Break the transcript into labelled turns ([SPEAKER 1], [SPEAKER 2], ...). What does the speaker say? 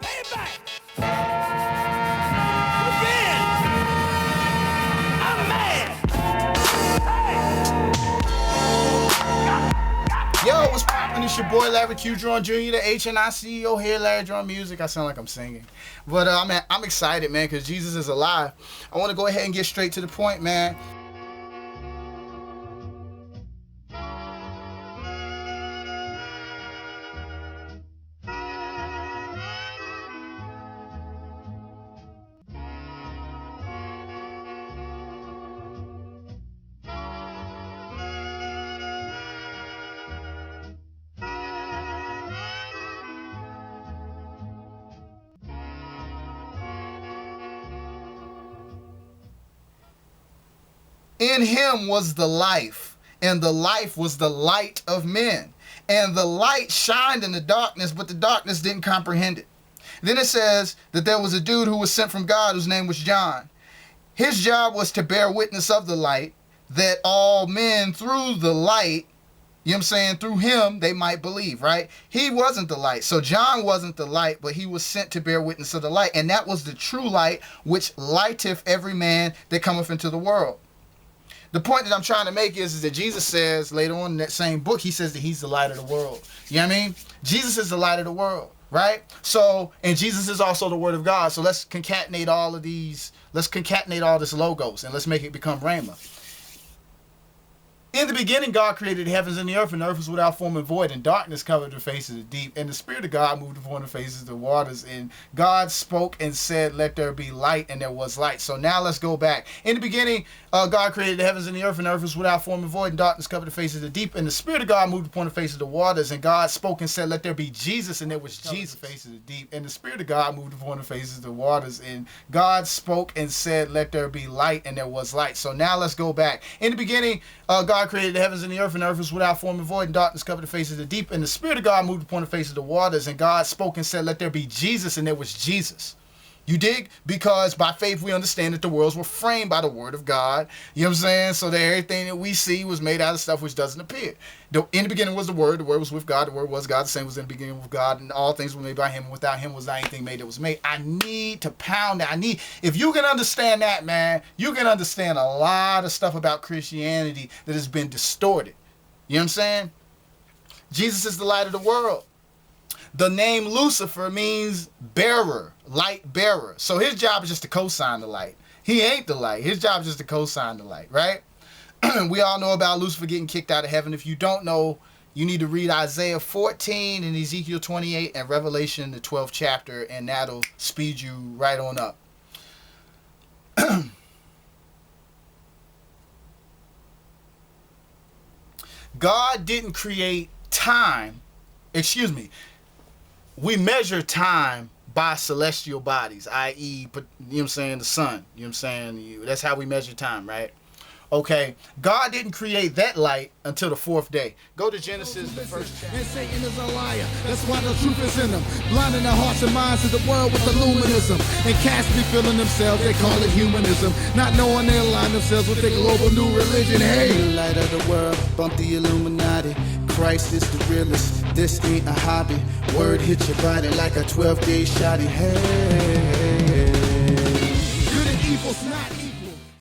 [SPEAKER 1] Lay it back. Again. I'm mad. Hey.
[SPEAKER 2] Yo, what's poppin'? It's your boy Larry Q. Drum Jr., the HNI CEO here, Larry Drum Music. I sound like I'm singing. But I'm excited, man, because Jesus is alive. I want to go ahead and get straight to the point, man. In him was the life, and the life was the light of men. And the light shined in the darkness, but the darkness didn't comprehend it. Then it says that there was a dude who was sent from God whose name was John. His job was to bear witness of the light, that all men through the light, you know what I'm saying, through him they might believe, right? He wasn't the light. So John wasn't the light, but he was sent to bear witness of the light. And that was the true light, which lighteth every man that cometh into the world. The point that I'm trying to make is that Jesus says later on in that same book, he says that he's the light of the world. You know what I mean? Jesus is the light of the world, right? So, and Jesus is also the word of God. So let's concatenate all of these. Let's concatenate all this logos and let's make it become Rhema. In the beginning, God created the heavens and the earth was without form and void, and darkness covered the face of the deep. And the Spirit of God moved upon the faces of the waters. And God spoke and said, let there be light, and there was light. So now let's go back. In the beginning, God created the heavens and the earth was without form and void, and darkness covered the face of the deep. And the Spirit of God moved upon the face of the waters. And God spoke and said, let there be Jesus, and there was Jesus. The face of the deep. And the Spirit of God moved upon the faces of the waters. And God spoke and said, let there be light, and there was light. So now let's go back. In the beginning, God created the heavens and the earth was without form and void, and darkness covered the face of the deep. And the Spirit of God moved upon the face of the waters, and God spoke and said, let there be Jesus, and there was Jesus. You dig? Because by faith we understand that the worlds were framed by the word of God. You know what I'm saying? So that everything that we see was made out of stuff which doesn't appear. In the beginning was the word was with God, the word was God, the same was in the beginning with God, and all things were made by him, and without him was not anything made that was made. I need to pound that. If you can understand that, man, you can understand a lot of stuff about Christianity that has been distorted. You know what I'm saying? Jesus is the light of the world. The name Lucifer means bearer, light bearer. So his job is just to co-sign the light. He ain't the light. His job is just to co-sign the light, right? We all know about Lucifer getting kicked out of heaven. If you don't know, you need to read Isaiah 14 and Ezekiel 28 and Revelation, the 12th chapter, and that'll speed you right on up. God didn't create time. Excuse me. We measure time by celestial bodies, i.e., you know what I'm saying, the sun. You know what I'm saying? That's how we measure time, right? Okay, God didn't create that light until the fourth day. Go to Genesis, the first chapter.
[SPEAKER 3] And Satan is a liar. That's why the truth is in them. Blinding their hearts and minds to the world with illuminism. And castly feeling themselves, they call it humanism. Not knowing they align themselves with their global new religion. Hey, light of the world, bump the Illuminati. Christ is the realest. This ain't a hobby. Word hit your body like a 12-day shotty. Hey, good and evil's not